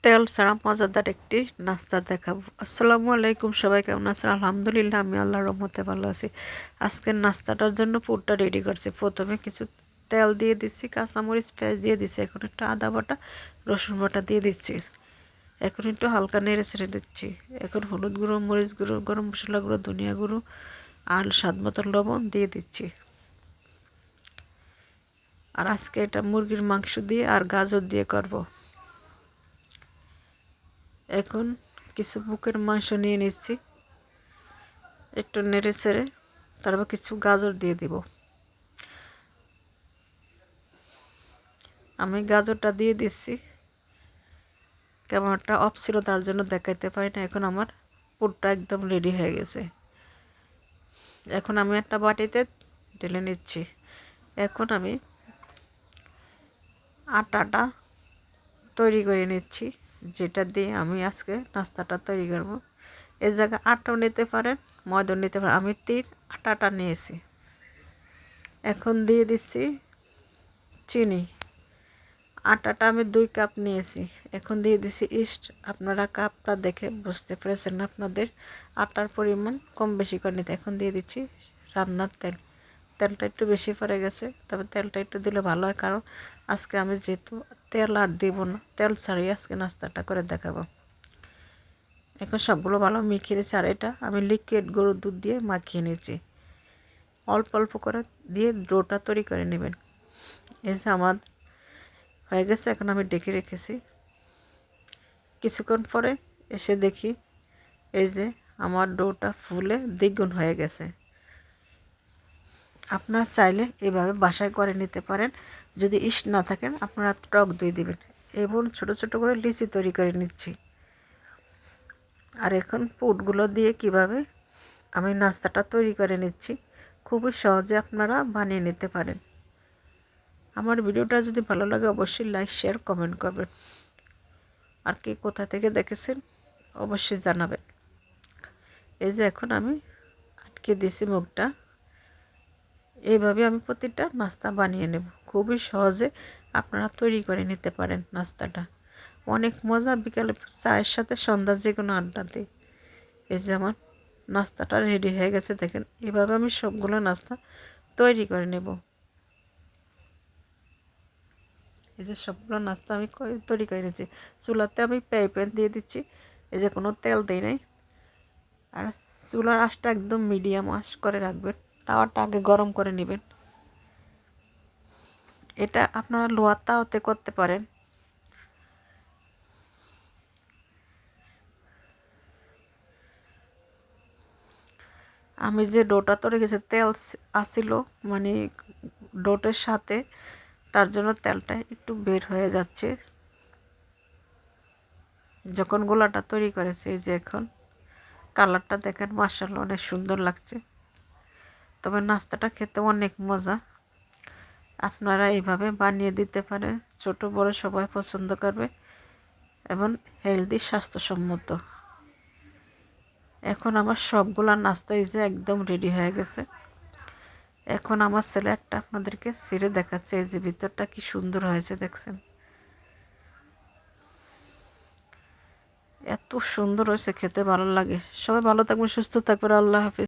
তেল ছাড়া মজাদার একটি নাস্তা দেখাবো। আসসালামু আলাইকুম, সবাই কেমন আছেন? আলহামদুলিল্লাহ, আমি আল্লাহর রহমতে ভালো আছি। আজকের নাস্তাটার জন্য পুরটা রেডি করছি। প্রথমে কিছু তেল দিয়ে দিচ্ছি, কাঁচামরিচ পেঁয়াজ দিয়ে দিচ্ছি, এখন একটু আদা বাটা রসুন বাটা দিয়ে দিচ্ছি, এখন একটু হালকা নেড়ে ছেড়ে দিচ্ছি। এখন হলুদ গুঁড়ো, মরিচ গুঁড়ো, গরম মশলা গুঁড়ো, ধনিয়া গুঁড়ো আর স্বাদ মতো লবণ দিয়ে দিচ্ছি। আর আজকে এটা মুরগির মাংস দিয়ে আর গাজর দিয়ে করব। এখন কিছু বুকের মাংস নিয়ে নিচ্ছি, একটু নেড়ে ছেড়ে তারপর কিছু গাজর দিয়ে দিব। আমি গাজরটা দিয়ে দিচ্ছি, ক্যামেরাটা অফ ছিল তার জন্য দেখাইতে পারি না। এখন আমার পুরটা একদম রেডি হয়ে গেছে। এখন আমি একটা বাটিতে ঢেলে নিচ্ছি। এখন আমি আটাটা তৈরি করে নিচ্ছি, যেটা দিয়ে আমি আজকে নাস্তাটা তৈরি করব। এই জায়গায় আটাও নিতে পারেন, ময়দাও নিতে পারেন। আমি আটাটা নিয়েছি। এখন দিয়ে দিচ্ছি চিনি। আটাটা আমি 2 কাপ নিয়েছি। এখন দিয়ে দিচ্ছি ইস্ট। আপনারা কাপটা দেখে বুঝতে পেরেছেন, আপনাদের আটার পরিমাণ কম বেশি করে নিতে। এখন দিয়ে দিচ্ছি রান্নার তেল। তেলটা একটু বেশি পড়ে গেছে, তবে তেলটা একটু দিলে ভালো হয়, কারণ আজকে আমি যেহেতু তেল আর দিব না, তেল ছাড়িয়ে আজকে নাস্তাটা করে দেখাবো। এখন সবগুলো ভালো মিখিয়ে নিচ্ছি। আর এটা আমি লিকুইড গরুর দুধ দিয়ে মাখিয়ে নিয়েছি। অল্প অল্প করে দিয়ে ডোটা তৈরি করে নেবেন। এই যে আমার হয়ে গেছে, এখন আমি ডেকে রেখেছি। কিছুক্ষণ পরে এসে দেখি এই যে আমার ডোটা ফুলে দ্বিগুণ হয়ে গেছে। আপনারা চাইলে এভাবে বাসায় করে নিতে পারেন। যদি ইস্ট না থাকেন আপনারা টক দই দিবেন। এবং ছোট ছোট করে লিচি তৈরি করে নিচ্ছি। আর এখন পুরগুলো দিয়ে কিভাবে আমি নাস্তাটা তৈরি করে নিচ্ছি, খুবই সহজে আপনারা বানিয়ে নিতে পারেন। আমার ভিডিওটা যদি ভালো লাগে অবশ্যই লাইক, শেয়ার, কমেন্ট করবেন। আর কে কোথা থেকে দেখেছেন অবশ্যই জানাবেন। এই যে এখন আমি আটকে দিয়েছি মুখটা। এইভাবে আমি প্রতিটা নাস্তা বানিয়ে নেব। খুবই সহজে আপনারা তৈরি করে নিতে পারেন নাস্তাটা। অনেক মজা, বিকালে চায়ের সাথে সন্ধ্যা যে কোনো আড্ডাতে। এই যে আমার নাস্তাটা রেডি হয়ে গেছে, দেখেন। এভাবে আমি সবগুলো নাস্তা তৈরি করে নেব। এই যে সবগুলো নাস্তা আমি তৈরি করে নিয়েছি। চুলাতে আমি প্যান দিয়ে দিচ্ছি। এই যে কোনো তেল দিই নাই। আর চুলার আঁচটা একদম মিডিয়াম আঁচ করে রাখবেন। তাওয়াটা আগে গরম করে নেবেন। এটা আপনারা লোহার তাওয়াতে করতে পারেন। আমি যে ডোটা তৈরি গেছে তেল আসিল, মানে ডোটের সাথে, তার জন্য তেলটা একটু বের হয়ে যাচ্ছে। যখন গোলাটা তৈরি করেছে, এই যে এখন কালারটা দেখেন, মাশাআল্লাহ অনেক সুন্দর লাগছে। তবে নাস্তাটা খেতে অনেক মজা। আপনারা এইভাবে বানিয়ে দিতে পারেন, ছোট বড় সবাই পছন্দ করবে এবং হেলদি, স্বাস্থ্যসম্মত। এখন আমার সবগুলা নাস্তা এই যে একদম রেডি হয়ে গেছে। এখন আমার ছেলে একটা আপনাদেরকে ছিঁড়ে দেখাচ্ছে, এই যে ভিতরটা কি সুন্দর হয়েছে দেখছেন। এত সুন্দর হয়েছে, খেতে ভালো লাগে। সবাই ভালো থাকবেন, সুস্থ থাকবেন। আল্লাহ হাফিজ।